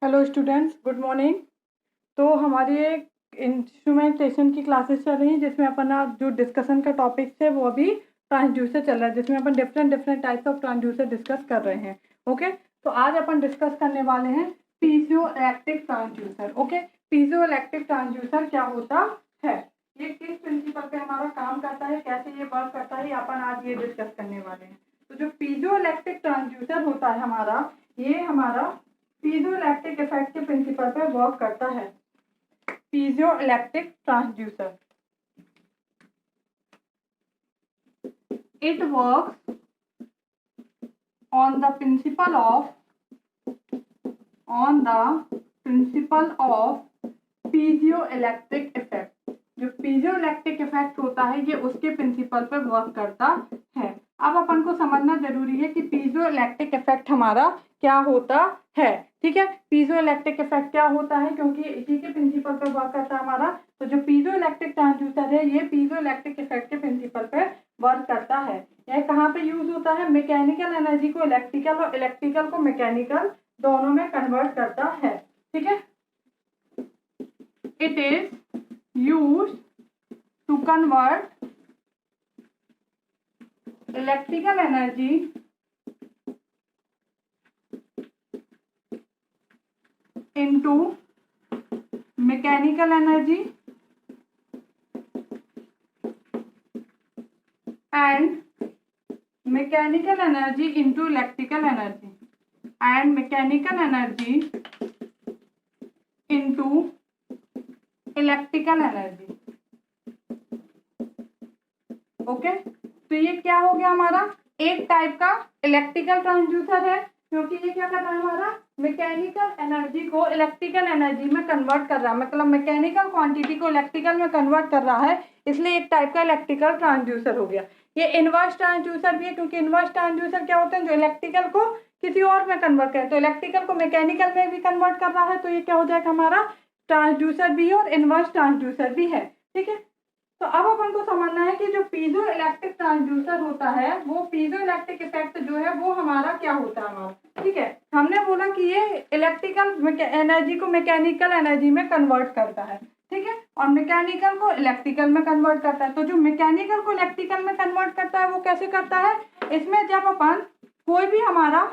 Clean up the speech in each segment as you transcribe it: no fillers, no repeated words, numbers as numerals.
Hello students, good morning. तो हमारी एक इंस्ट्रूमेंटेशन की क्लासेस चल रही हैं जिसमें अपन आज जो डिस्कशन का टॉपिक है वो अभी ट्रांसड्यूसर चल रहा है, जिसमें अपन different types of transducer discuss कर रहे हैं। ओके, तो आज अपन डिस्कस करने वाले हैं piezo electric transducer. Okay, piezo electric transducer क्या होता है, ये किस प्रिंसिपल पे हमारा काम करता है, कैसे ये वर्क करता है, ये अपन आज ये डिस्कस करने वाले हैं। तो जो पीजो इलेक्ट्रिक ट्रांसड्यूसर होता है हमारा, ये हमारा पीजो इलेक्ट्रिक इफेक्ट के प्रिंसिपल पर वर्क करता है। Piezo electric transducer, it works on the principle of piezo electric effect. जो पीजो इलेक्ट्रिक इफेक्ट होता है ये उसके प्रिंसिपल पर वर्क करता है। अब अपन को समझना जरूरी है कि पीजो इलेक्ट्रिक इफेक्ट हमारा क्या होता है। ठीक है, पीजो इलेक्ट्रिक इफेक्ट क्या होता है, क्योंकि इसी के प्रिंसिपल पर वर्क करता है हमारा। तो जो पीजो इलेक्ट्रिक ट्रांसड्यूसर है ये पीजो इलेक्ट्रिक इफेक्ट के प्रिंसिपल पर वर्क करता है। यह कहाँ पे यूज होता है, मैकेनिकल एनर्जी को इलेक्ट्रिकल और इलेक्ट्रिकल को मैकेनिकल दोनों में कन्वर्ट करता है। ठीक है, it is use to convert electrical energy into mechanical energy and mechanical energy into electrical energy and mechanical energy into electrical energy। Okay, तो ये क्या हो गया हमारा, एक टाइप का इलेक्ट्रिकल ट्रांसड्यूसर है, क्योंकि ये क्या कर रहा है हमारा मैकेनिकल एनर्जी को इलेक्ट्रिकल एनर्जी में कन्वर्ट कर रहा है, मतलब मैकेनिकल क्वांटिटी को इलेक्ट्रिकल में कन्वर्ट कर रहा है, इसलिए एक टाइप का इलेक्ट्रिकल ट्रांसड्यूसर हो गया। ये इनवर्स ट्रांसड्यूसर भी है, क्योंकि इनवर्स ट्रांसड्यूसर क्या होते हैं, जो इलेक्ट्रिकल को किसी और में कन्वर्ट करे, तो इलेक्ट्रिकल को मैकेनिकल में भी कन्वर्ट कर रहा है, तो ये क्या हो जाएगा हमारा ट्रांसड्यूसर भी है और इनवर्स ट्रांसड्यूसर भी है। ठीक है, तो अब अपन को समझना है कि जो पीजो इलेक्ट्रिक ट्रांसड्यूसर होता है वो पीजो इलेक्ट्रिक इफेक्ट जो है वो हमारा क्या होता है हमारा। ठीक है, हमने बोला कि ये इलेक्ट्रिकल एनर्जी को मैकेनिकल एनर्जी में कन्वर्ट करता है। ठीक है, और मैकेनिकल को इलेक्ट्रिकल में कन्वर्ट करता है। तो जो मैकेनिकल को इलेक्ट्रिकल में कन्वर्ट करता है वो कैसे करता है, इसमें जब अपन कोई भी हमारा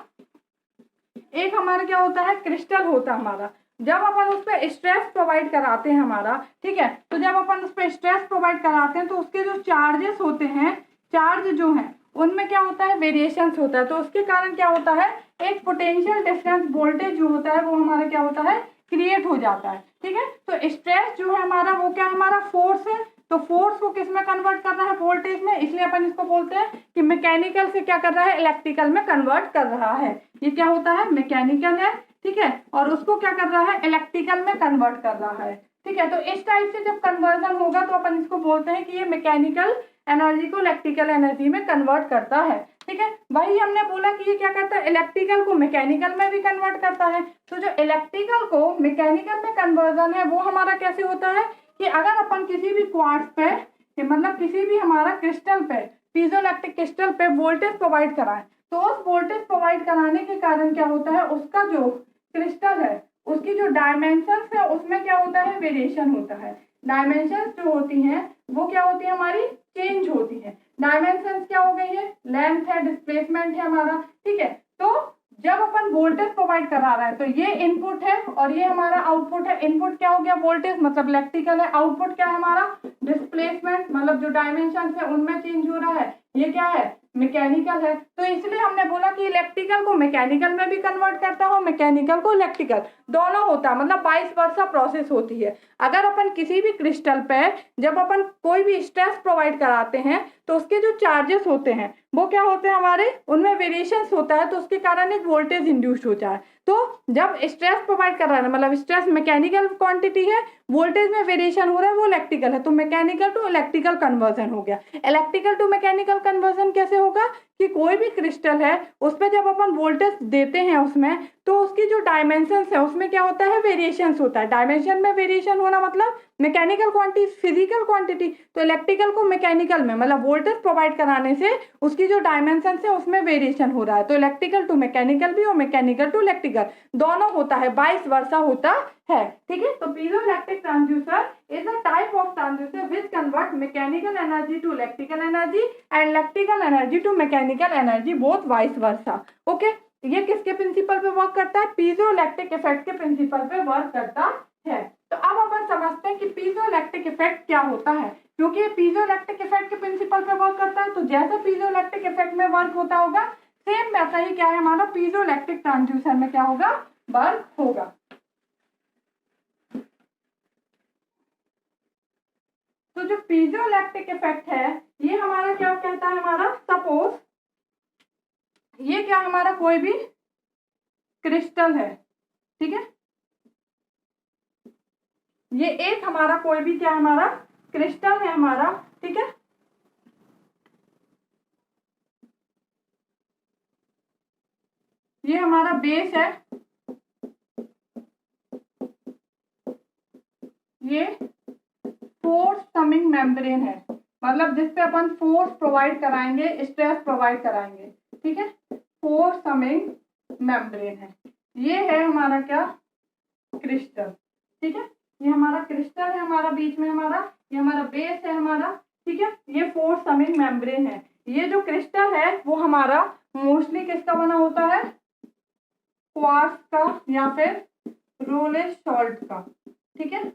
क्या होता है, क्रिस्टल होता है हमारा, जब अपन उस पर स्ट्रेस प्रोवाइड कराते हैं हमारा, ठीक है, तो जब अपन उस पर स्ट्रेस प्रोवाइड कराते हैं तो उसके जो चार्जेस होते हैं, चार्ज जो है उनमें क्या होता है, वेरिएशंस होता है। तो उसके कारण क्या होता है, एक पोटेंशियल डिफरेंस वोल्टेज जो होता है वो हमारा क्या होता है, क्रिएट हो जाता है। ठीक है, तो स्ट्रेस जो है हमारा वो क्या है, हमारा फोर्स है, तो फोर्स को किस में कन्वर्ट कर रहा है, वोल्टेज में, इसलिए अपन इसको बोलते हैं कि मैकेनिकल से क्या कर रहा है, इलेक्ट्रिकल में कन्वर्ट कर रहा है। ये क्या होता है, मैकेनिकल है। ठीक है, और उसको क्या कर रहा है, इलेक्ट्रिकल में कन्वर्ट कर रहा है। ठीक है, तो इस टाइप से जब कन्वर्जन होगा तो अपन इसको बोलते हैं कि ये मैकेनिकल एनर्जी को इलेक्ट्रिकल एनर्जी में कन्वर्ट करता है। ठीक है, वही हमने बोला कि ये क्या करता है, इलेक्ट्रिकल को मैकेनिकल में भी कन्वर्ट करता है। तो जो इलेक्ट्रिकल को मैकेनिकल में कन्वर्जन है वो हमारा कैसे होता है कि अगर अपन किसी भी क्वार्ट्ज पे, मतलब किसी भी हमारा क्रिस्टल पे, पीजो इलेक्ट्रिक क्रिस्टल पे वोल्टेज प्रोवाइड कराएं, तो उस वोल्टेज प्रोवाइड कराने के कारण क्या होता है, उसका जो क्रिस्टल है उसकी जो डायमेंशंस है उसमें क्या होता है, वेरिएशन होता है। डायमेंशंस जो होती हैं वो क्या होती है, हमारी चेंज होती है। डायमेंशंस क्या हो गई है, लेंथ है, डिस्प्लेसमेंट है हमारा। ठीक है, तो जब अपन वोल्टेज प्रोवाइड करा रहा है तो ये इनपुट है और ये हमारा आउटपुट है। इनपुट क्या हो गया, वोल्टेज मतलब इलेक्ट्रिकल है, आउटपुट क्या है हमारा, डिस्प्लेसमेंट मतलब जो डायमेंशन है उनमें चेंज हो रहा है, ये क्या है, मैकेनिकल है। तो इसलिए हमने बोला कि इलेक्ट्रिकल को मैकेनिकल में भी कन्वर्ट करता हो, मैकेनिकल को इलेक्ट्रिकल, दोनों होता है, मतलब 22 वर्षा प्रोसेस होती है। अगर अपन किसी भी क्रिस्टल पे जब अपन कोई भी स्ट्रेस प्रोवाइड कराते हैं तो उसके जो चार्जेस होते हैं वो क्या होते हैं हमारे, उनमें वेरिएशंस होता है, तो उसके कारण एक वोल्टेज इंड्यूस्ड होता है। तो जब स्ट्रेस प्रोवाइड कर रहा है, मतलब स्ट्रेस मैकेनिकल क्वांटिटी है, वोल्टेज में वेरिएशन हो रहा है वो इलेक्ट्रिकल है, तो मैकेनिकल टू इलेक्ट्रिकल कन्वर्जन हो गया। इलेक्ट्रिकल टू मैकेनिकल कन्वर्जन कैसे होगा कि कोई भी क्रिस्टल है उस पर जब अपन वोल्टेज देते हैं उसमें, तो उसकी जो डायमेंशंस है उसमें क्या होता है, वेरिएशंस होता है। डायमेंशन में वेरिएशन होना मतलब मैकेनिकल क्वांटिटी फिजिकल क्वांटिटी, तो इलेक्ट्रिकल को मैकेनिकल में मतलब वोल्टेज प्रोवाइड कराने से उसकी जो डायमेंशन है उसमें वेरिएशन हो रहा है। तो इलेक्ट्रिकल टू मैकेनिकल भी और मैकेनिकल टू इलेक्ट्रिकल दोनों होता है, वाइस वर्सा होता है। ठीक है, तो piezoelectric transducer is a type of transducer which convert mechanical energy to electrical energy and electrical energy to mechanical energy, both vice versa. Okay, ये किसके प्रिंसिपल पे वर्क करता है, पीजोइलेक्ट्रिक इफेक्ट के प्रिंसिपल पे वर्क करता है। तो अब अपन समझते हैं कि पीजोइलेक्ट्रिक इफेक्ट क्या होता है, क्योंकि ये पीजोइलेक्ट्रिक इफेक्ट के प्रिंसिपल पे वर्क करता है। तो जैसे पीजोइलेक्ट्रिक इफेक्ट में वर्क होता होगा, सेम वैसा ही क्या है हमारा पीजोइलेक्ट्रिक ट्रांसड्यूसर में क्या होगा, वर्क होगा। तो जो पीजोइलेक्ट्रिक इफेक्ट है ये हमारा क्या कहता है, हमारा सपोज ये क्या हमारा कोई भी क्रिस्टल है, ठीक है, ये एक हमारा कोई भी क्या हमारा क्रिस्टल है हमारा, ठीक है, ये हमारा बेस है, ये फोर्स समिंग मेम्ब्रेन है, मतलब जिसपे अपन फोर्स प्रोवाइड कराएंगे, स्ट्रेस प्रोवाइड कराएंगे, ठीक है, फोर्स समिंग मेम्ब्रेन है। ये है हमारा क्या क्रिस्टल, ठीक है, ये हमारा क्रिस्टल है, हमारा बीच में हमारा ये हमारा बेस है हमारा, ठीक है, ये फोर्स समिंग मेम्ब्रेन है। ये जो क्रिस्टल है वो हमारा मोस्टली किसका बना होता है, क्वार्ट्ज का या फिर रोलेस सॉल्ट का, ठीक है,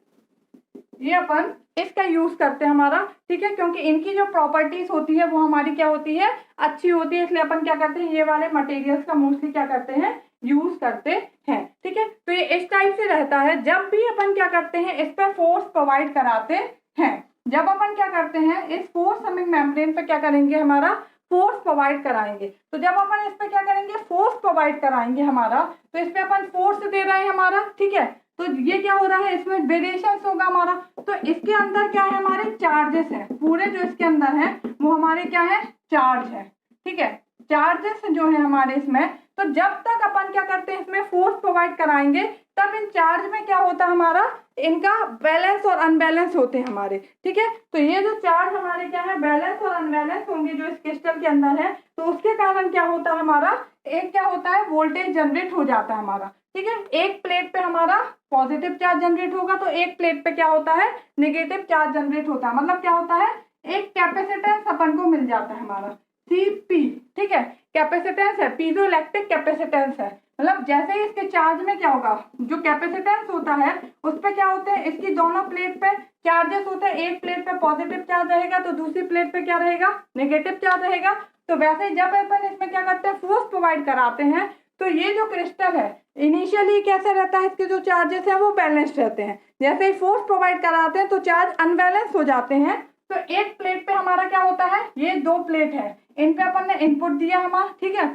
ये अपन इसका यूज करते हैं हमारा, ठीक है, क्योंकि इनकी जो प्रॉपर्टीज होती है वो हमारी क्या होती है, अच्छी होती है, इसलिए अपन क्या करते हैं, ये वाले मटेरियल्स का मोस्टली क्या करते हैं, यूज करते हैं। ठीक है, तो ये इस टाइप से रहता है। जब भी अपन क्या करते हैं, इस पर फोर्स प्रोवाइड कराते हैं, जब अपन क्या करते हैं इस फोर्स समिंग मेम्ब्रेन पे क्या करेंगे, हमारा फोर्स प्रोवाइड कराएंगे। तो जब अपन इस पे क्या करेंगे, फोर्स प्रोवाइड कराएंगे हमारा, तो इस पे अपन फोर्स दे रहे हैं हमारा, ठीक है, तो ये क्या हो रहा है, इसमें वेरिएशंस होगा हमारा। तो इसके अंदर क्या है, हमारे चार्जेस हैं, पूरे जो इसके अंदर है वो हमारे क्या है, चार्ज है, ठीक है, चार्जेस जो है हमारे इसमें। तो जब तक अपन क्या करते हैं, इसमें फोर्स प्रोवाइड कराएंगे, तब इन चार्ज में क्या होता है हमारा, इनका बैलेंस और अनबैलेंस होते हैं हमारे, ठीक है। तो ये जो चार्ज हमारे क्या है, बैलेंस और अनबैलेंस होंगे जो इस क्रिस्टल के अंदर है, तो उसके कारण क्या होता है हमारा, एक क्या होता है, वोल्टेज जनरेट हो जाता है हमारा, ठीक है। एक प्लेट पे हमारा पॉजिटिव चार्ज जनरेट होगा, तो एक प्लेट पे क्या होता है, नेगेटिव चार्ज जनरेट होता है। मतलब क्या होता है, एक कैपेसिटेंस अपन को मिल जाता है हमारा Cp, ठीक है, कैपेसिटेंस है, पीजोइलेक्ट्रिक कैपेसिटेंस है। मतलब जैसे ही इसके चार्ज में क्या होगा, जो कैपेसिटेंस होता है उस पे क्या होते हैं, इसकी दोनों प्लेट पे चार्जेस होते हैं, एक प्लेट पे पॉजिटिव चार्ज रहेगा तो दूसरी प्लेट पे क्या रहेगा, नेगेटिव चार्ज रहेगा। तो वैसे ही जब अपन इसमें क्या करते हैं, फोर्स प्रोवाइड कराते हैं, तो ये जो क्रिस्टल है इनिशियली कैसे रहता है, इसके जो चार्जेस हैं वो बैलेंस्ड रहते हैं। जैसे ही फोर्स प्रोवाइड कराते हैं तो चार्ज अनबैलेंस हो जाते हैं। तो एक प्लेट पे हमारा क्या होता है, ये दो प्लेट है, इन पे अपन ने इनपुट दिया हमारा, ठीक है,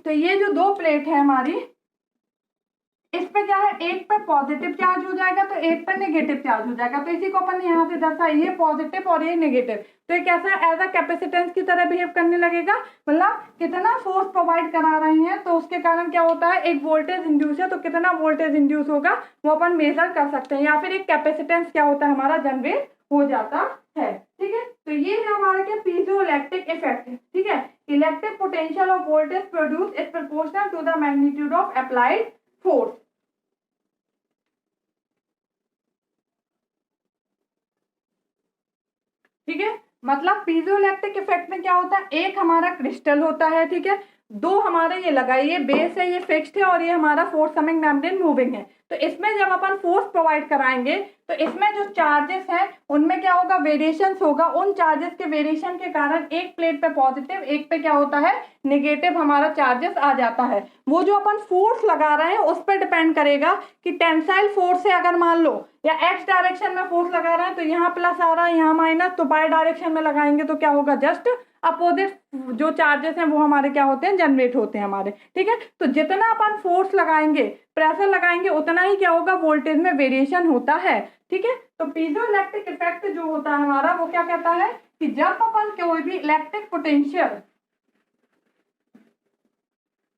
तो ये जो दो प्लेट है हमारी, इस पे क्या है, एक पे पॉजिटिव चार्ज हो जाएगा तो एक पे नेगेटिव चार्ज हो जाएगा। तो इसी को अपन यहाँ से दर्शाए, ये पॉजिटिव और ये नेगेटिव, तो ये कैसा एज अ कैपेसिटेंस की तरह बिहेव करने लगेगा। मतलब कितना फोर्स प्रोवाइड करा रहे हैं तो उसके कारण क्या होता है, एक वोल्टेज इंड्यूस है तो कितना वोल्टेज इंड्यूस होगा वो अपन मेजर कर सकते हैं, या फिर एक कैपेसिटेंस क्या होता है हमारा जनरेट हो जाता है, ठीक है। तो ये है हमारा क्या, पीजोइलेक्ट्रिक इफेक्ट है, ठीक है। Electric potential of voltage produce is proportional to the magnitude of applied force. ठीक है, मतलब पीजोइलेक्ट्रिक इफेक्ट में क्या होता है, एक हमारा क्रिस्टल होता है, ठीक है, दो हमारे ये लगाई, ये बेस है, ये फिक्स्ड है, और ये हमारा फोर्स समिंग मेम्ब्रेन मूविंग है। तो इसमें जब अपन फोर्स प्रोवाइड कराएंगे तो इसमें जो चार्जेस हैं उनमें क्या होगा, वेरिएशंस होगा। उन चार्जेस के वेरिएशन के कारण एक प्लेट पे पॉजिटिव, एक पे क्या होता है, नेगेटिव हमारा चार्जेस आ जाता है। वो जो अपन फोर्स लगा रहे हैं उस पर डिपेंड करेगा कि टेंसाइल फोर्स है, अगर मान लो या एक्स डायरेक्शन में फोर्स लगा रहे हैं तो यहाँ प्लस आ रहा है, यहाँ माइनस, तो बाय डायरेक्शन में लगाएंगे तो क्या होगा, जस्ट अपोजिट जो चार्जेस हैं वो हमारे क्या होते हैं, जनरेट होते हैं हमारे, ठीक है। तो जितना अपन फोर्स लगाएंगे, प्रेशर लगाएंगे, उतना ही क्या होगा, वोल्टेज में वेरिएशन होता है, ठीक है। तो पीजोइलेक्ट्रिक इफेक्ट जो होता है हमारा वो क्या कहता है कि जब अपन कोई भी इलेक्ट्रिक पोटेंशियल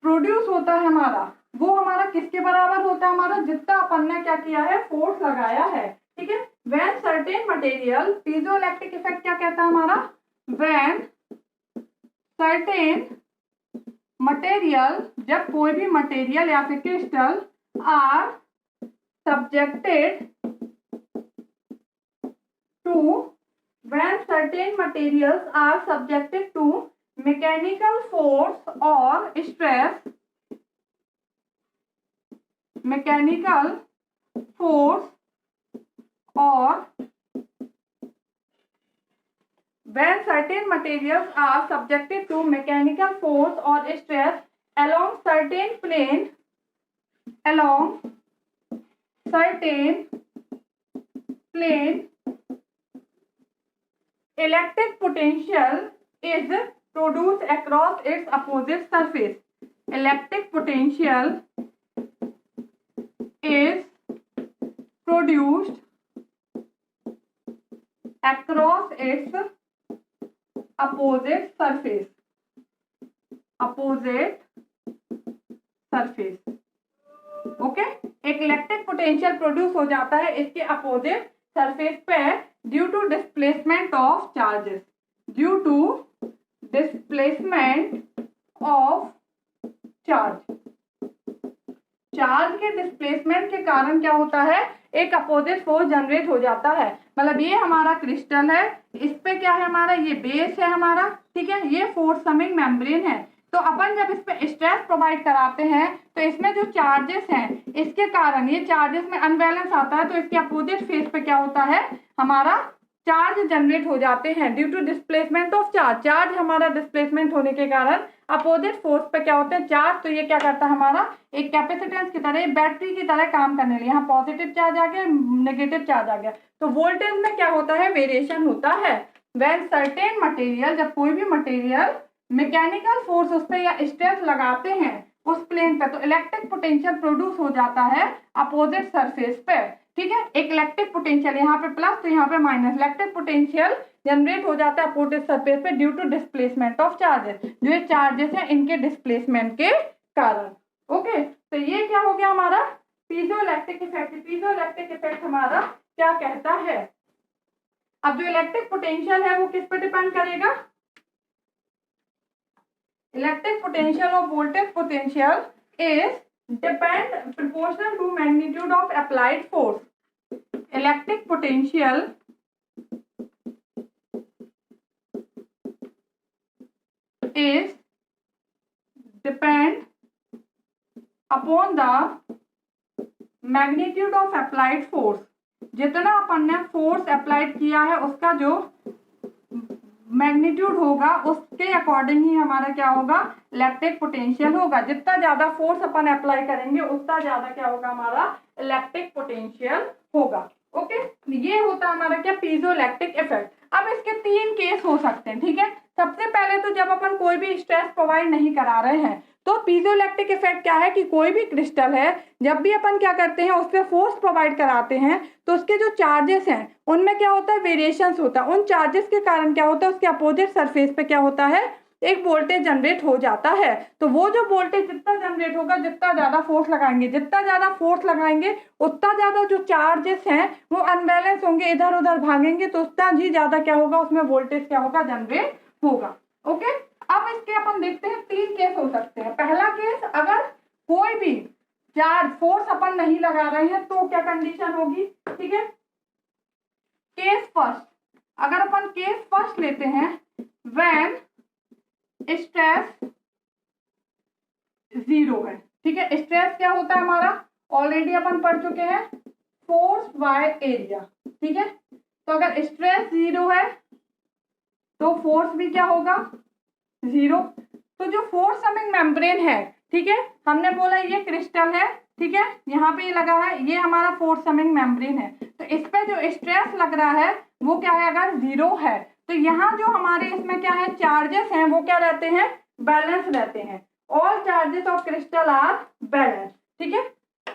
प्रोड्यूस होता है हमारा, वो हमारा किसके बराबर होता है, हमारा जितना अपन ने क्या किया है, फोर्स लगाया है, ठीक है। When certain material, piezoelectric effect क्या कहता है हमारा, व्हेन सर्टेन मटेरियल, जब कोई भी मटेरियल या फिर crystal are subjected to, when certain materials are subjected to mechanical force और स्ट्रेस, मैकेनिकल फोर्स और when certain materials are subjected to mechanical force or stress along certain plane, electric potential is produced across its opposite surface. Electric potential is produced across its opposite surface. Okay, एक electric potential produce हो जाता है इसके opposite surface पे due to displacement of charges, due to displacement of charge. Charge के displacement के कारण क्या होता है, एक अपोजिट फोर्स जनरेट हो जाता है। मतलब ये हमारा क्रिस्टल है, इस पे क्या है हमारा, ये बेस है हमारा, ठीक है, ये फोर्स समिंग मेम्ब्रेन है। तो अपन जब इस पे स्ट्रेस प्रोवाइड कराते हैं तो इसमें जो चार्जेस हैं, इसके कारण ये चार्जेस में अनबैलेंस आता है, तो इसके अपोजिट फेस पे क्या होता है, हमारा चार्ज जनरेट हो जाते हैं due to displacement of charge. Charge हमारा डिस्प्लेसमेंट होने के कारण अपोजिट फोर्स पे क्या होते हैं, चार्ज, तो ये क्या करता है हमारा एक कैपेसिटेंस की तरह, बैटरी की तरह काम करने लिए, यहाँ पॉजिटिव चार्ज आ गया, नेगेटिव चार्ज आ गया, तो वोल्टेज में क्या होता है, वेरिएशन होता है। व्हेन सर्टेन मटेरियल, जब कोई भी मटेरियल मैकेनिकल फोर्स उस पर या स्ट्रेस लगाते हैं उस प्लेन पे, तो इलेक्ट्रिक पोटेंशियल प्रोड्यूस हो जाता है अपोजिट सरफेस पे, ठीक है। एक इलेक्ट्रिक पोटेंशियल यहाँ पे प्लस तो यहाँ पे माइनस, इलेक्ट्रिक पोटेंशियल जनरेट हो जाता है अपोजिट सरफेस पे due to displacement of charges, जो ये चार्जेस हैं इनके डिस्प्लेसमेंट के कारण। ओके, तो ये क्या हो गया हमारा पीजोइलेक्ट्रिक इफेक्ट। पीजोइलेक्ट्रिक इफेक्ट हमारा क्या कहता है, अब जो इलेक्ट्रिक पोटेंशियल है वो किस पे डिपेंड करेगा, electric potential of voltage potential is depend proportional to magnitude of applied force. Electric potential is depend upon the magnitude of applied force. जितना अपन ने फोर्स अप्लाइड किया है उसका जो मैग्नीट्यूड होगा उसके अकॉर्डिंग ही हमारा क्या होगा, इलेक्ट्रिक पोटेंशियल होगा। जितना ज्यादा फोर्स अपन अप्लाई करेंगे उतना ज्यादा क्या होगा, हमारा इलेक्ट्रिक पोटेंशियल होगा। ओके, ये होता है हमारा क्या, पीजोइलेक्ट्रिक इफेक्ट। अब इसके तीन केस हो सकते हैं, ठीक है। सबसे पहले तो जब अपन कोई भी स्ट्रेस प्रोवाइड नहीं करा रहे हैं, तो पीजोइलेक्ट्रिक इफेक्ट क्या है कि कोई भी क्रिस्टल है, जब भी अपन क्या करते हैं उस पर फोर्स प्रोवाइड कराते हैं तो उसके जो चार्जेस हैं उनमें क्या होता है, वेरिएशंस होता है। उन चार्जेस के कारण क्या होता है, उसके अपोजिट सरफेस पे क्या होता है, एक वोल्टेज जनरेट हो जाता है। तो वो जो वोल्टेज जितना जनरेट होगा, जितना ज्यादा फोर्स लगाएंगे, जितना ज्यादा फोर्स लगाएंगे उतना ज्यादा जो चार्जेस हैं वो अनबैलेंस होंगे, इधर उधर भागेंगे, तो उतना ही ज्यादा क्या होगा, उसमें वोल्टेज क्या होगा, जनरेट होगा। ओके, अब इसके अपन देखते हैं तीन केस हो सकते हैं। पहला केस, अगर कोई भी चार्ज फोर्स अपन नहीं लगा रहे हैं तो क्या कंडीशन होगी, ठीक है। केस फर्स्ट, अगर अपन केस फर्स्ट लेते हैं, व्हेन स्ट्रेस जीरो है, ठीक है। स्ट्रेस क्या होता है हमारा, ऑलरेडी अपन पढ़ चुके हैं, फोर्स बाय एरिया, ठीक है। तो अगर स्ट्रेस जीरो है तो फोर्स भी क्या होगा, जीरो। तो जो फोर्स समिंग मेम्ब्रेन है, ठीक है, हमने बोला ये क्रिस्टल है, ठीक है, यहाँ पे ये लगा है, ये हमारा फोर्स समिंग मेम्ब्रेन है। तो इस पे जो स्ट्रेस लग रहा है वो क्या है, अगर जीरो है तो यहाँ जो हमारे इसमें क्या है, चार्जेस हैं वो क्या रहते हैं, बैलेंस रहते हैं। All charges of crystal are balance, ठीक है।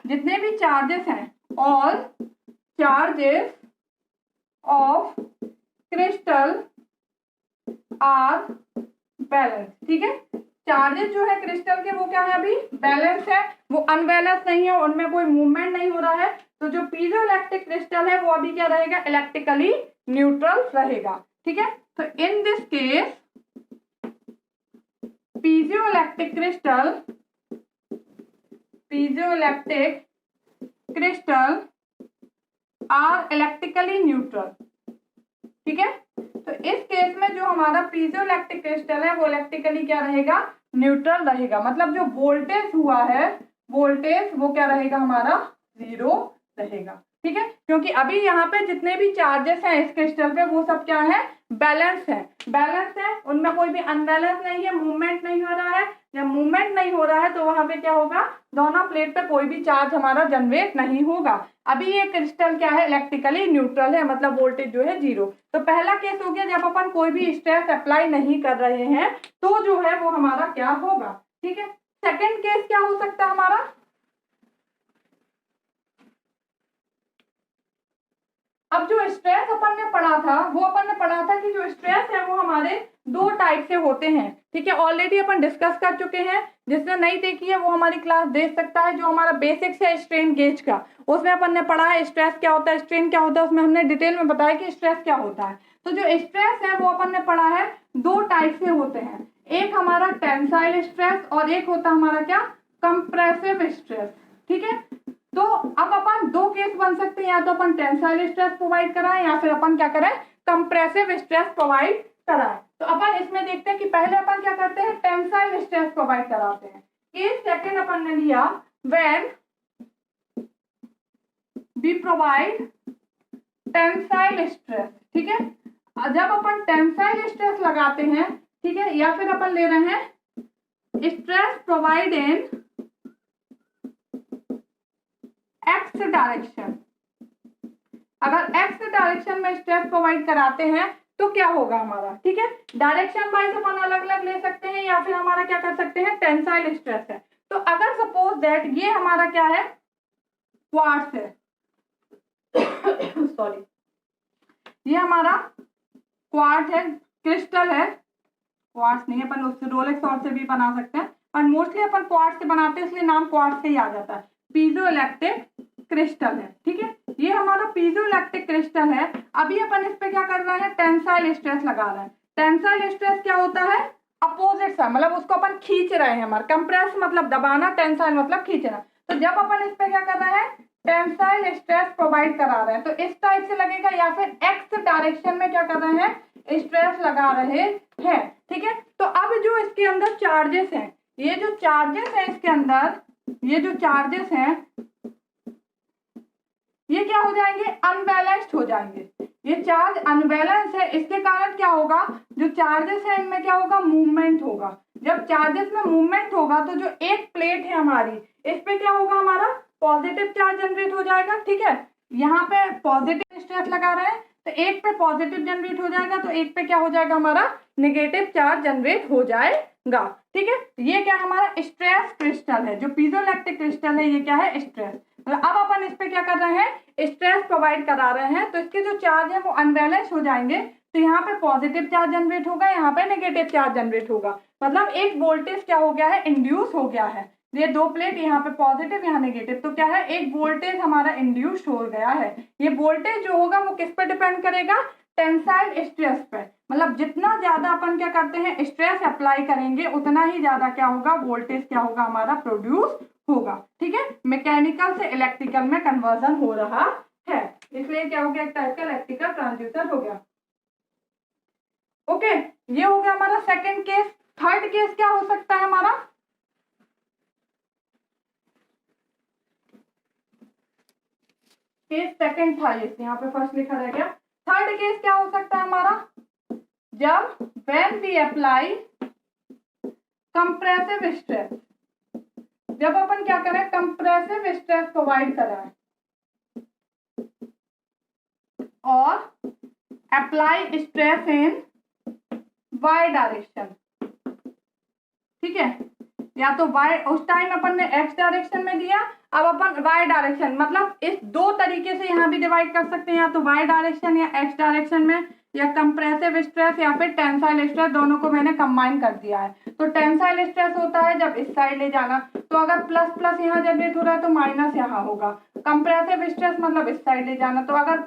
जितने भी चार्जेस हैं, all charges of crystal are balance, ठीक है। चार्जेस जो है क्रिस्टल के वो क्या है, अभी बैलेंस है, वो अनबैलेंस नहीं है, उनमें कोई मूवमेंट नहीं हो रहा है। तो जो पीजो इलेक्ट्रिक क्रिस्टल है वो अभी क्या रहेगा, इलेक्ट्रिकली न्यूट्रल रहेगा। ठीक है, तो in this case piezoelectric crystal are electrically neutral. ठीक है, तो इस केस में जो हमारा पीजोइलेक्ट्रिक क्रिस्टल है वो इलेक्ट्रिकली क्या रहेगा, न्यूट्रल रहेगा। मतलब जो वोल्टेज हुआ है, वोल्टेज वो क्या रहेगा, हमारा 0 रहेगा। ठीक है, क्योंकि अभी यहाँ पे जितने भी चार्जेस हैं इस क्रिस्टल पे वो सब क्या है, बैलेंस है, बैलेंस है, उनमें कोई भी अनबैलेंस नहीं है, मूवमेंट नहीं हो रहा है। जब मूवमेंट नहीं हो रहा है तो वहां पे क्या होगा, दोनों प्लेट पे कोई भी चार्ज हमारा जनरेट नहीं होगा। अभी ये क्रिस्टल क्या है, इलेक्ट्रिकली न्यूट्रल है, मतलब वोल्टेज जो है 0। तो पहला केस हो गया जब अपन कोई भी स्ट्रेस अप्लाई नहीं कर रहे हैं तो जो है वो हमारा क्या होगा। ठीक है, सेकेंड केस क्या हो सकता है हमारा, अब जो स्ट्रेस अपन ने पढ़ा था वो अपन ने पढ़ा था कि जो स्ट्रेस है वो हमारे 2 टाइप से होते हैं। ठीक है, ऑलरेडी अपन डिस्कस कर चुके हैं, जिसने नहीं देखी है वो हमारी क्लास देख सकता है। जो हमारा बेसिक्स है स्ट्रेन गेज का, उसमें अपन ने पढ़ा है स्ट्रेस क्या होता है, स्ट्रेन क्या होता है, उसमें हमने डिटेल में बताया कि स्ट्रेस क्या होता है। तो जो स्ट्रेस है वो अपन ने पढ़ा है 2 टाइप से होते हैं, एक हमारा टेंसाइल स्ट्रेस और एक होता हमारा क्या, कंप्रेसिव स्ट्रेस। ठीक है, तो अब अपन 2 केस बन सकते हैं, या तो अपन टेंसाइल स्ट्रेस प्रोवाइड कराएं या फिर अपन क्या करें, कंप्रेसिव स्ट्रेस प्रोवाइड कराएं। तो अपन इसमें देखते हैं कि पहले अपन क्या करते हैं, टेंसाइल स्ट्रेस प्रोवाइड कराते हैं। केस सेकंड अपन ने लिया, when we provide tensile stress. ठीक है, जब अपन टेंसाइल स्ट्रेस लगाते हैं, ठीक है, या फिर अपन ले रहे हैं stress provide in x direction. अगर एक्स डायरेक्शन में स्ट्रेस प्रोवाइड कराते हैं तो क्या होगा हमारा। ठीक है, डायरेक्शन वाइज अपन अलग अलग ले सकते हैं या फिर हमारा क्या कर सकते हैं, टेंसाइल स्ट्रेस है। तो अगर सपोज दैट ये हमारा क्या है, क्वार्ट्ज है सॉरी, ये हमारा क्वार्ट्ज है, क्रिस्टल है, क्वार्ट्ज नहीं है, अपन उससे रोलेक्स और से भी बना सकते हैं, और मोस्टली अपन क्वार्ट्ज से बनाते हैं इसलिए नाम क्वार्ट्ज से ही आ जाता है। पीजोइलेक्ट्रिक क्रिस्टल है। ठीक है, ये हमारा पीजोइलेक्ट्रिक क्रिस्टल है। अभी अपन इस पे क्या कर रहे हैं, टेंसाइल स्ट्रेस लगा रहे हैं। टेंसाइल स्ट्रेस क्या होता है, अपोजिट सा, मतलब उसको अपन खींच रहे हैं। हमारा कंप्रेस मतलब दबाना, टेंसाइल मतलब खींचना। तो जब अपन इस पे क्या कर रहे हैं, टेंसाइल स्ट्रेस प्रोवाइड करा रहे हैं, तो इस टाइप से लगेगा, या फिर एक्स डायरेक्शन में क्या कर रहे हैं, स्ट्रेस लगा रहे हैं। ठीक है, तो अब जो इसके अंदर चार्जेस हैं, ये जो चार्जेस हैं इसके अंदर, ये जो चार्जेस हैं ये क्या हो जाएंगे, अनबैलेंस्ड हो जाएंगे। ये चार्ज अनबैलेंस है, इसके कारण क्या होगा, जो चार्जेस है इनमें क्या होगा, मूवमेंट होगा। जब चार्जेस में मूवमेंट होगा तो जो एक प्लेट है हमारी, इस पे क्या होगा, हमारा पॉजिटिव चार्ज जनरेट हो जाएगा। ठीक है, यहाँ पे पॉजिटिव स्ट्रेस लगा रहे हैं तो एक पे पॉजिटिव जनरेट हो जाएगा, तो एक पे क्या हो जाएगा, हमारा नेगेटिव चार्ज जनरेट हो जाएगा। ठीक है, ये क्या हमारा स्ट्रेस क्रिस्टल है, जो पीजोइलेक्ट्रिक क्रिस्टल है ये क्या है, स्ट्रेस। मतलब अब अपन इस पे क्या कर रहे हैं, स्ट्रेस प्रोवाइड करा रहे हैं, तो इसके जो चार्ज है वो अनबैलेंस हो जाएंगे। तो यहाँ पे पॉजिटिव चार्ज जनरेट होगा, यहाँ पे नेगेटिव चार्ज जनरेट होगा। मतलब एक वोल्टेज क्या हो गया है, इंड्यूस हो गया है। ये 2 प्लेट, यहाँ पे पॉजिटिव यहाँ नेगेटिव, तो क्या है, एक वोल्टेज हमारा इंड्यूस हो गया है। ये वोल्टेज जो होगा वो किस पे डिपेंड करेगा, टेंसाइल स्ट्रेस पे। मतलब जितना ज्यादा अपन क्या करते हैं, स्ट्रेस अप्लाई करेंगे उतना ही ज्यादा क्या होगा, वोल्टेज क्या होगा, हमारा प्रोड्यूस होगा। ठीक है, मैकेनिकल से इलेक्ट्रिकल में कन्वर्जन हो रहा है, इसलिए क्या हो गया, एक टाइप का इलेक्ट्रिकल ट्रांसड्यूसर हो गया। ओके, ये हो गया हमारा सेकंड केस। थर्ड केस क्या हो सकता है हमारा, केस सेकंड था ये, यहाँ पे फर्स्ट लिखा रह गया। थर्ड केस क्या हो सकता है हमारा, जब when we apply compressive stress, जब अपन क्या करें, कंप्रेसिव स्ट्रेस प्रोवाइड कराएं और apply stress in Y direction. ठीक है, या तो वाई, उस टाइम अपन ने एक्स डायरेक्शन में दिया, अब अपन वाई डायरेक्शन, मतलब इस 2 तरीके से यहाँ भी डिवाइड कर सकते हैं, या तो वाई डायरेक्शन या एक्स डायरेक्शन में, या कंप्रेसिव स्ट्रेस या फिर टेंसाइल स्ट्रेस, दोनों को मैंने कंबाइन कर दिया है। तो टेंसाइल स्ट्रेस होता है जब इस साइड ले जाना, तो अगर प्लस प्लस यहाँ जनरेट हो रहा है तो माइनस यहाँ होगा। कंप्रेसिव स्ट्रेस मतलब इस साइड ले जाना, तो अगर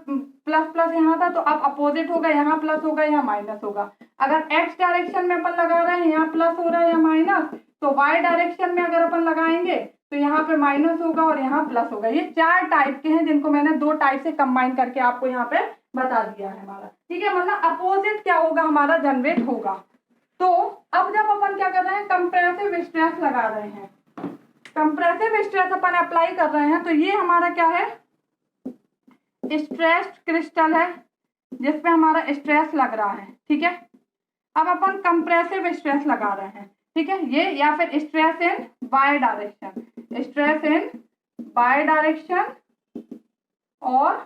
प्लस प्लस यहाँ था तो अब अपोजिट होगा, यहाँ प्लस होगा यहाँ माइनस होगा। अगर एक्स डायरेक्शन में अपन लगा रहे हैं यहाँ प्लस हो रहा है या माइनस, तो वाई डायरेक्शन में अगर अपन लगाएंगे तो यहाँ पे माइनस होगा और यहाँ प्लस होगा। ये 4 टाइप के हैं जिनको मैंने 2 टाइप से कंबाइन करके आपको यहाँ पे बता दिया है हमारा, ठीक है। मतलब अपोजिट क्या होगा हमारा जनरेट होगा। तो अब जब अपन क्या कर रहे हैं, कंप्रेसिव स्ट्रेस लगा रहे हैं, कंप्रेसिव स्ट्रेस अपन अप्लाई कर रहे हैं, तो ये हमारा क्या है, स्ट्रेस्ड क्रिस्टल है जिसपे हमारा स्ट्रेस लग रहा है, ठीक है। अब अपन कंप्रेसिव स्ट्रेस लगा रहे हैं, ठीक है, ये या फिर stress in by direction, stress in by direction और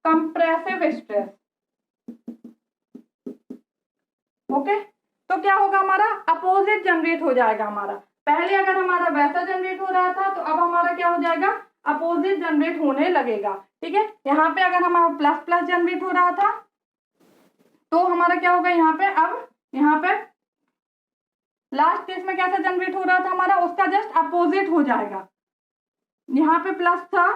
कंप्रेसिव स्ट्रेस, ओके। तो क्या होगा हमारा, अपोजिट जनरेट हो जाएगा हमारा। पहले अगर हमारा वैसा जनरेट हो रहा था तो अब हमारा क्या हो जाएगा, अपोजिट जनरेट होने लगेगा, ठीक है। यहाँ पे अगर हमारा प्लस प्लस जनरेट हो रहा था तो हमारा क्या होगा, यहाँ पे अब यहाँ पे लास्ट केस में कैसा जनरेट हो रहा था हमारा, उसका जस्ट अपोजिट हो जाएगा। यहाँ पे प्लस था,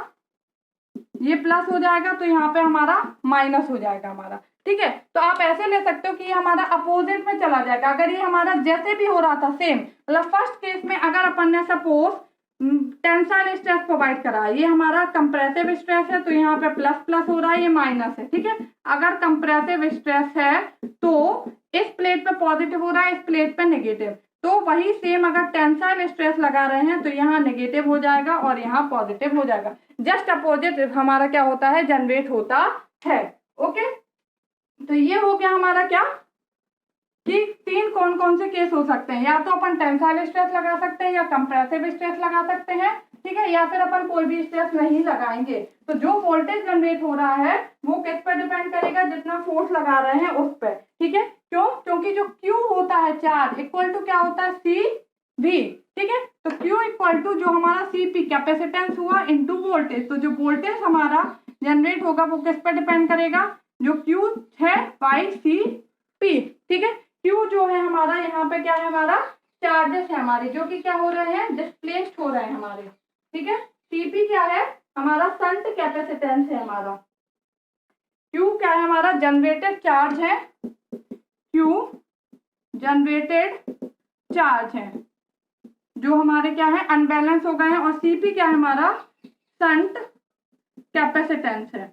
ये प्लस हो जाएगा, तो यहाँ पे हमारा माइनस हो जाएगा हमारा, ठीक है। तो आप ऐसे ले सकते हो कि ये हमारा अपोजिट में चला जाएगा। अगर ये हमारा जैसे भी हो रहा था सेम, मतलब फर्स्ट केस में अगर अपन ने सपोज टेंसाइल स्ट्रेस प्रोवाइड करा, ये हमारा कंप्रेसिव स्ट्रेस है, तो यहाँ पे प्लस प्लस हो रहा है, ये माइनस है, ठीक है। अगर कंप्रेसिव स्ट्रेस है तो इस प्लेट पे पॉजिटिव हो रहा है, इस प्लेट पे नेगेटिव, तो वही सेम अगर टेंसाइल स्ट्रेस लगा रहे हैं तो यहाँ नेगेटिव हो जाएगा और यहाँ पॉजिटिव हो जाएगा। जस्ट अपोजिट हमारा क्या होता है, जनरेट होता है, ओके। तो ये हो गया हमारा क्या, कि 3 कौन कौन से केस हो सकते हैं, या तो अपन टेंसाइल स्ट्रेस लगा सकते हैं या कंप्रेसिव स्ट्रेस लगा सकते हैं, ठीक है, या फिर अपन कोई भी स्ट्रेस नहीं लगाएंगे। तो जो वोल्टेज जनरेट हो रहा है वो किस पर डिपेंड करेगा, जितना फोर्स लगा रहे हैं उस पर, ठीक है। क्यों, क्योंकि जो Q होता है चार्ज इक्वल टू क्या होता है, CV, ठीक है। तो Q इक्वल टू जो हमारा CP कैपेसिटेंस हुआ इनटू वोल्टेज, तो जो वोल्टेज हमारा जनरेट होगा वो किस पर डिपेंड करेगा, जो Q है बाई CP, ठीक है। Q जो है हमारा यहाँ पे क्या है, हमारा चार्जेस है हमारे जो कि क्या हो रहे हैं, डिस्प्लेस्ड हो रहे हैं हमारे, ठीक है। CP क्या है, हमारा शंट कैपेसिटेंस है हमारा। Q क्या है, हमारा जनरेटेड चार्ज है, Q जनरेटेड चार्ज है जो हमारे क्या है, अनबैलेंस हो गए हैं, और CP क्या है, हमारा शंट कैपेसिटेंस है,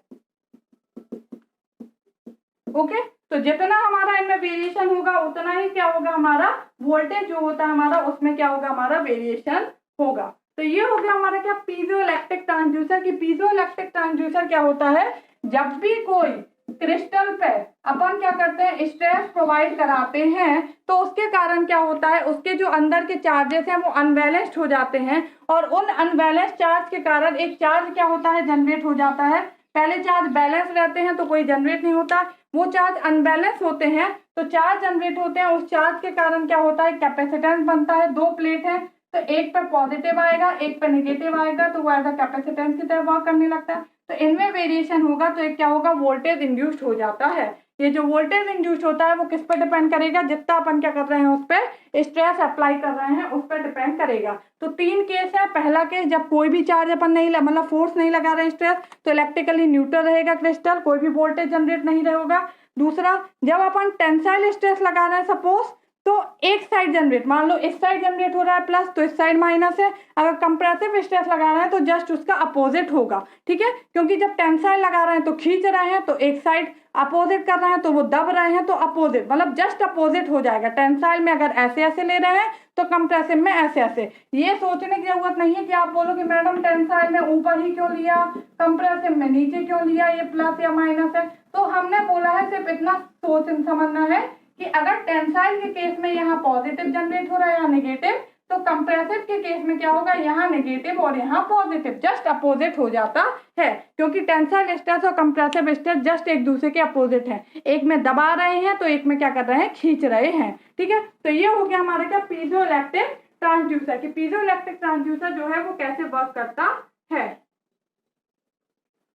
ओके। तो जितना हमारा इनमें वेरिएशन होगा उतना ही क्या होगा, हमारा वोल्टेज जो होता है हमारा उसमें क्या होगा, हमारा वेरिएशन होगा। तो ये हो गया हमारा क्या, पीजोइलेक्ट्रिक ट्रांसड्यूसर। की पीजोइलेक्ट्रिक ट्रांसड्यूसर क्या होता है, जब भी कोई क्रिस्टल पे अपन क्या करते हैं, स्ट्रेस प्रोवाइड कराते हैं, तो उसके कारण क्या होता है, उसके जो अंदर के चार्जेस हैं वो अनबैलेंस्ड हो जाते हैं, और उन अनबैलेंस्ड चार्ज के कारण एक चार्ज क्या होता है, जनरेट हो जाता है। पहले चार्ज बैलेंस रहते हैं तो कोई जनरेट नहीं होता, वो चार्ज अनबैलेंस होते हैं तो चार्ज जनरेट होते हैं। उस चार्ज के कारण क्या होता है, कैपेसिटेंस बनता है। 2 प्लेट है तो एक पे पॉजिटिव आएगा, एक पे नेगेटिव आएगा, तो वो एज अ कैपेसिटेंस की तरह वर्क करने लगता है। तो इनमें वेरिएशन होगा तो एक क्या होगा, वोल्टेज इंड्यूस्ड हो जाता है। ये जो वोल्टेज इंड्यूस्ड होता है वो किस पर डिपेंड करेगा, जितना अपन क्या कर रहे हैं उस पर स्ट्रेस अप्लाई कर रहे हैं उस पर डिपेंड करेगा। तो 3 केस है। पहला केस, जब कोई भी चार्ज अपन नहीं मतलब फोर्स नहीं लगा रहे हैं स्ट्रेस, तो इलेक्ट्रिकली न्यूट्रल रहेगा क्रिस्टल, कोई भी वोल्टेज जनरेट नहीं होगा। दूसरा, जब अपन टेंसाइल स्ट्रेस लगा रहे हैं सपोज, तो एक साइड जनरेट, मान लो इस साइड जनरेट हो रहा है प्लस तो इस साइड माइनस है। अगर कंप्रेसिव स्ट्रेस लगा रहे हैं तो जस्ट उसका अपोजिट होगा, ठीक है। क्योंकि जब टेंसाइल लगा रहे हैं तो खींच रहे हैं, तो एक साइड अपोजिट कर रहे हैं तो वो दब रहे हैं, तो अपोजिट मतलब जस्ट अपोजिट हो जाएगा। टेंसाइल में अगर ऐसे ऐसे ले रहे हैं तो कंप्रेसिव में ऐसे ऐसे। ये सोचने की जरूरत नहीं है कि आप बोलो कि मैडम टेंसाइल में ऊपर ही क्यों लिया, कंप्रेसिव में नीचे क्यों लिया, ये प्लस या माइनस है। तो हमने बोला है सिर्फ इतना सोच समझना है कि अगर टेंसाइल के केस में यहाँ पॉजिटिव जनरेट हो रहा है या नेगेटिव, तो कंप्रेसिव के केस में क्या होगा, यहाँ नेगेटिव और यहाँ पॉजिटिव, जस्ट अपोजिट हो जाता है। क्योंकि टेंसाइल स्ट्रेस और कंप्रेसिव स्ट्रेस जस्ट एक दूसरे के अपोजिट हैं। एक में दबा रहे हैं तो एक में क्या कर रहे हैं, खींच रहे हैं, ठीक है। तो ये हो गया हमारा क्या, पीजोइलेक्ट्रिक ट्रांसड्यूसर। कि पीजोइलेक्ट्रिक ट्रांसड्यूसर जो है वो कैसे वर्क करता है।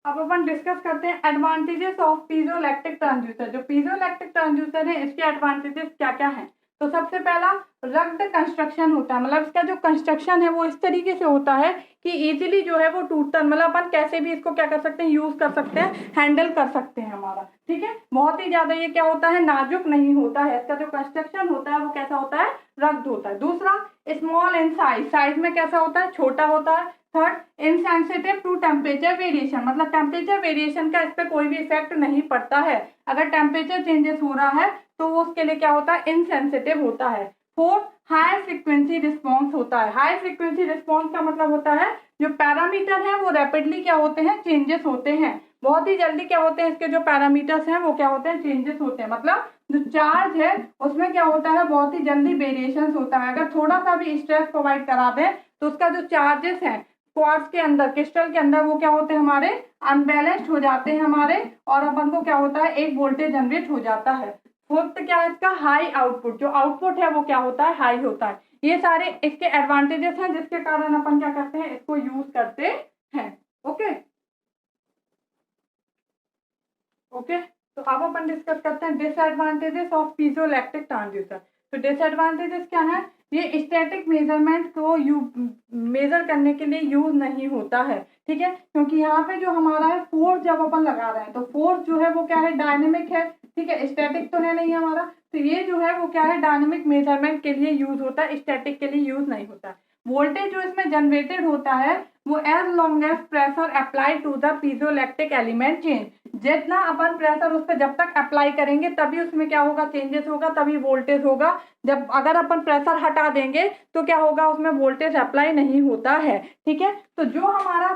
अब अपन डिस्कस करते हैं एडवांटेजेस ऑफ पीजोइलेक्ट्रिक ट्रांसड्यूसर। जो पीजोइलेक्ट्रिक ट्रांसड्यूसर है इसके एडवांटेजेस क्या क्या हैं? तो सबसे पहला रग्ड कंस्ट्रक्शन होता है, मतलब इसका जो कंस्ट्रक्शन है वो इस तरीके से होता है कि इजीली जो है वो टूटता, मतलब अपन कैसे भी इसको क्या कर सकते हैं, यूज कर सकते हैं, हैंडल कर सकते हैं हमारा, ठीक है। बहुत ही ज्यादा ये क्या होता है, नाजुक नहीं होता है। इसका जो कंस्ट्रक्शन होता है वो कैसा होता है, रग्ड होता है। दूसरा स्मॉल इन साइज, साइज में कैसा होता है, छोटा होता है। Third insensitive to temperature variation, मतलब टेम्परेचर वेरिएशन का इस पर कोई भी इफेक्ट नहीं पड़ता है। अगर टेम्परेचर चेंजेस हो रहा है तो वो उसके लिए क्या होता है, इनसेंसिटिव होता है। फोर्थ हाई फ्रीक्वेंसी रिस्पॉन्स होता है। हाई फ्रीक्वेंसी रिस्पॉन्स का मतलब होता है जो पैरामीटर है वो रैपिडली क्या होते हैं, चेंजेस होते हैं, बहुत ही जल्दी क्या होते हैं, इसके जो पैरामीटर्स हैं वो क्या होते हैं, चेंजेस होते हैं। मतलब जो चार्ज है उसमें क्या होता है, बहुत ही जल्दी वेरिएशन होता है। अगर थोड़ा सा भी स्ट्रेस प्रोवाइड करा दें तो उसका जो चार्जेस है क्वार्ट्ज के अंदर, क्रिस्टल के अंदर, वो क्या होते हैं, हमारे अनबैलेंस्ड हो जाते हैं हमारे, और अपन को क्या होता है, एक वोल्टेज जनरेट हो जाता है। फोर्थ क्या है इसका, हाई आउटपुट, जो आउटपुट है वो क्या होता है, हाई होता है। ये सारे इसके एडवांटेजेस हैं जिसके कारण अपन क्या करते हैं, इसको यूज करते हैं। ओके ओके, तो अब अपन डिस्कस करते हैं डिसएडवांटेजेस ऑफ पीजोइलेक्ट्रिक ट्रांसड्यूसर। तो डिसएडवांटेजेस क्या है, ये स्टैटिक मेजरमेंट को मेजर करने के लिए यूज नहीं होता है, ठीक है, क्योंकि यहाँ पे जो हमारा है फोर्स जब अपन लगा रहे हैं तो फोर्स जो है वो क्या है, डायनेमिक है, ठीक है, स्टैटिक तो है नहीं हमारा। तो ये जो है वो क्या है, डायनेमिक मेजरमेंट के लिए यूज होता है, स्टैटिक के लिए यूज नहीं होता। वोल्टेज जो इसमें जनरेटेड होता है वो as long as pressure apply to the piezoelectric element change, जितना अपन प्रेशर उस पर जब तक अप्लाई करेंगे तभी उसमें क्या होगा, चेंजेस होगा, तभी वोल्टेज होगा। जब अगर अपन प्रेशर हटा देंगे तो क्या होगा, उसमें वोल्टेज अप्लाई नहीं होता है, ठीक है। तो जो हमारा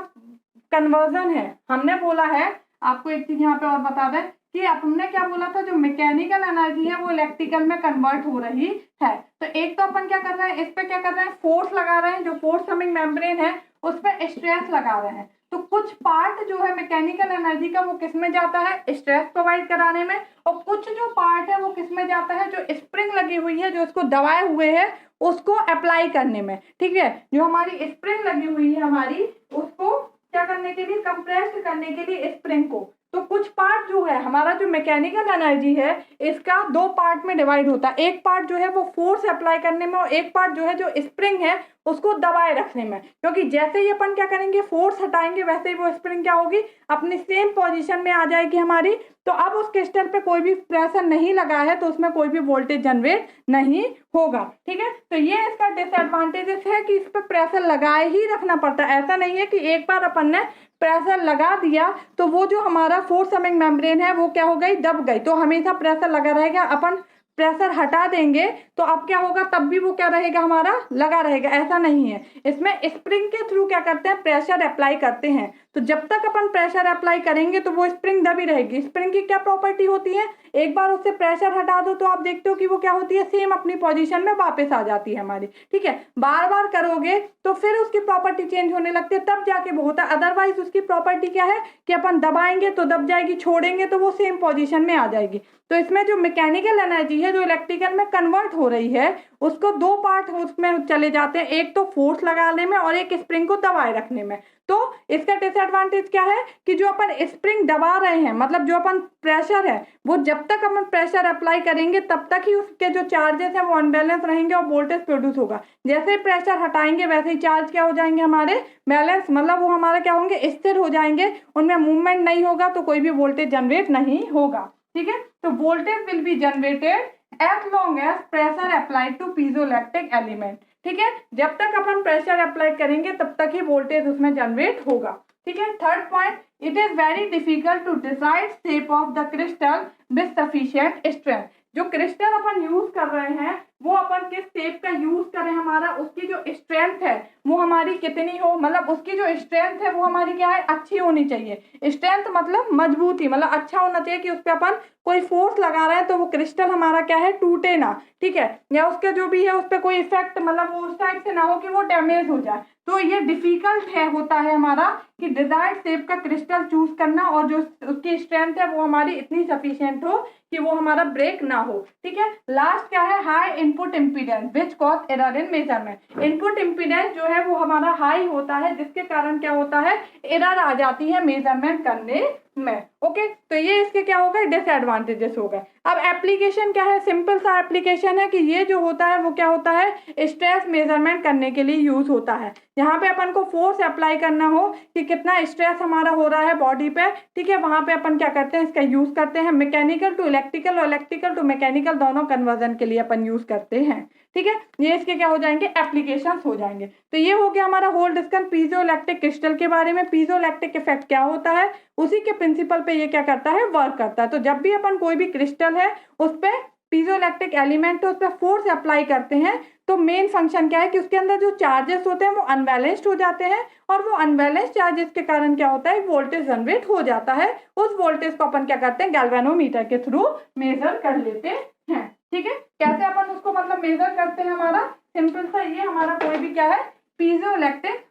कन्वर्जन है, हमने बोला है, आपको एक चीज यहाँ पे और बता दें कि हमने क्या बोला था, जो मैकेनिकल एनर्जी है वो इलेक्ट्रिकल में कन्वर्ट हो रही है। तो एक तो अपन क्या कर रहे हैं, इस पे क्या कर रहे हैं, फोर्स लगा रहे हैं, जो फोर्स समिंग मेम्ब्रेन है उस पर स्ट्रेस लगा रहे हैं। तो कुछ पार्ट जो है मैकेनिकल एनर्जी का वो किस में जाता है, स्ट्रेस प्रोवाइड कराने में, और कुछ जो पार्ट है वो किस में जाता है, जो स्प्रिंग लगी हुई है, जो इसको दबाए हुए है उसको अप्लाई करने में, ठीक है। जो हमारी स्प्रिंग लगी हुई है हमारी, उसको क्या करने के लिए, कंप्रेस करने के लिए स्प्रिंग को। तो कुछ पार्ट जो है हमारा, जो मैकेनिकल एनर्जी है इसका दो पार्ट में डिवाइड होता है। एक पार्ट जो है वो फोर्स अप्लाई करने में, और एक पार्ट जो है जो स्प्रिंग है उसको दबाए रखने में। क्योंकि जैसे ही अपन क्या करेंगे, फोर्स हटाएंगे, वैसे ही वो स्प्रिंग क्या होगी, अपनी सेम पोजीशन में आ जाएगी हमारी। तो अब उस क्रिस्टल पे कोई भी प्रेशर नहीं लगा है तो उसमें कोई भी वोल्टेज जनरेट नहीं होगा, ठीक है। तो ये इसका डिसएडवांटेजेस है कि इस पर प्रेशर लगाए ही रखना पड़ता है। ऐसा नहीं है कि एक बार अपन ने प्रेशर लगा दिया तो वो जो हमारा फोर्स समिंग मेम्ब्रेन है वो क्या हो गई, दब गई, तो हमेशा प्रेशर लगा रहेगा। अपन प्रेशर हटा देंगे तो अब क्या होगा, तब भी वो क्या रहेगा, हमारा लगा रहेगा, ऐसा नहीं है। इसमें स्प्रिंग के थ्रू क्या करते हैं, प्रेशर अप्लाई करते हैं। तो जब तक अपन प्रेशर अप्लाई करेंगे तो वो स्प्रिंग दबी रहेगी। स्प्रिंग की क्या प्रॉपर्टी होती है, एक बार उससे प्रेशर हटा दो तो आप देखते हो कि वो क्या होती है, सेम अपनी पोजीशन में वापस आ जाती है हमारी, ठीक है। बार बार करोगे तो फिर उसकी प्रॉपर्टी चेंज होने लगती है, तब जाके वो होता है। अदरवाइज उसकी प्रॉपर्टी क्या है कि अपन दबाएंगे तो दब जाएगी, छोड़ेंगे तो वो सेम पोजीशन में आ जाएगी। तो इसमें जो मैकेनिकल एनर्जी है जो इलेक्ट्रिकल में कन्वर्ट हो रही है, उसको दो पार्ट उसमें चले जाते हैं, एक तो फोर्स लगाने में और एक स्प्रिंग को दबाए रखने में। तो इसका डिसएडवांटेज क्या है कि जो अपन स्प्रिंग दबा रहे हैं, मतलब जो अपन प्रेशर है वो जब तक अपन प्रेशर अप्लाई करेंगे तब तक ही उसके जो चार्जेस हैं वो अनबैलेंस रहेंगे और वोल्टेज प्रोड्यूस होगा। जैसे ही प्रेशर हटाएंगे वैसे ही चार्ज क्या हो जाएंगे हमारे, बैलेंस, मतलब वो हमारा क्या होंगे, स्थिर हो जाएंगे, उनमें मूवमेंट नहीं होगा, तो कोई भी वोल्टेज जनरेट नहीं होगा, ठीक है। तो voltage will be generated as long as pressure applied to piezoelectric element, ठीक है। जब तक अपन प्रेशर अप्लाई करेंगे तब तक ही वोल्टेज उसमें जनरेट होगा, ठीक है। Third point, it is very difficult to decide shape of the crystal with sufficient strength. जो क्रिस्टल अपन यूज कर रहे हैं वो अपन किस शेप का यूज करें, हमारा उसकी जो स्ट्रेंथ है वो हमारी कितनी हो, मतलब उसकी जो स्ट्रेंथ है वो हमारी क्या है, अच्छी होनी चाहिए। स्ट्रेंथ मतलब मजबूती, मतलब अच्छा होना चाहिए कि उस पर अपन कोई फोर्स लगा रहे हैं तो वो क्रिस्टल हमारा क्या है, टूटे ना, ठीक है, या उसके जो भी है उस पर कोई इफेक्ट, मतलब वो उस टाइप से ना हो कि वो डैमेज हो जाए। तो ये डिफिकल्ट है होता है हमारा कि डिजायर्ड शेप का क्रिस्टल चूज करना और जो उसकी स्ट्रेंथ है वो हमारी इतनी सफिशिएंट हो कि वो हमारा ब्रेक ना हो। ठीक है, लास्ट क्या है, high input impedance which cause error in measurement. Input impedance जो है वो हमारा हाई होता है, जिसके कारण क्या होता है, एरर आ जाती है मेजरमेंट करने में। ओके, तो ये इसके क्या होगा, डिसएडवांटेजेस हो गए। अब एप्लीकेशन क्या है, सिंपल सा एप्लीकेशन है कि ये जो होता है वो क्या होता है, स्ट्रेस मेजरमेंट करने के लिए यूज होता है। यहाँ पे अपन को फोर्स अप्लाई करना हो कि कितना स्ट्रेस हमारा हो रहा है बॉडी पे, ठीक है, वहां पे अपन क्या करते हैं, इसका यूज करते हैं। मैकेनिकल टू इलेक्ट्रिकल और इलेक्ट्रिकल टू मैकेनिकल दोनों कन्वर्जन के लिए अपन यूज करते हैं। ठीक है, ये इसके क्या हो जाएंगे, एप्लीकेशंस हो जाएंगे। तो ये हो गया हमारा होल डिस्कशन पीजोइलेक्ट्रिक क्रिस्टल के बारे में। पीजोइलेक्ट्रिक इफेक्ट क्या होता है, उसी के प्रिंसिपल पे ये क्या करता है, वर्क करता है। तो जब भी अपन कोई भी क्रिस्टल है उस पे पीजोइलेक्ट्रिक एलिमेंट है उस पर फोर्स अप्लाई करते हैं, तो मेन फंक्शन क्या है कि उसके अंदर जो चार्जेस होते हैं वो अनबैलेंस्ड हो जाते हैं, और वो अनबैलेंस्ड चार्जेस के कारण क्या होता है, वोल्टेज जनरेट हो जाता है। उस वोल्टेज को अपन क्या करते हैं, गैल्वेनोमीटर के थ्रू मेजर कर लेते हैं। ठीक है, कैसे अपन उसको मतलब मेजर करते हैं, हमारा सिंपल सा, ये हमारा कोई भी क्या है, पीजोइलेक्ट्रिक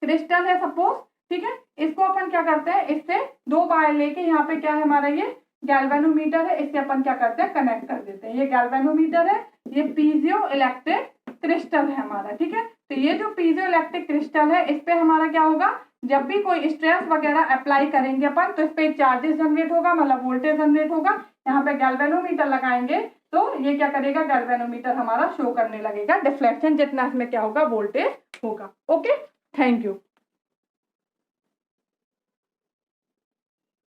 क्रिस्टल है सपोज, ठीक है, इसको अपन क्या करते हैं, इससे दो वायर लेके यहाँ पे क्या है हमारा ये गैल्वेनोमीटर है, इससे अपन क्या करते हैं, कनेक्ट कर देते हैं। ये गैल्वेनोमीटर है, ये पीजो इलेक्ट्रिक क्रिस्टल है हमारा। ठीक है, तो ये जो पीजो इलेक्ट्रिक क्रिस्टल है इस पे हमारा क्या होगा, जब भी कोई स्ट्रेस वगैरह अप्लाई करेंगे अपन तो इस पे चार्जेस जनरेट होगा, मतलब वोल्टेज जनरेट होगा। यहाँ पे गैल्वेनोमीटर लगाएंगे तो ये क्या करेगा, गैल्वेनोमीटर हमारा शो करने लगेगा डिफ्लेक्शन, जितना इसमें क्या होगा, वोल्टेज होगा। Okay, thank you.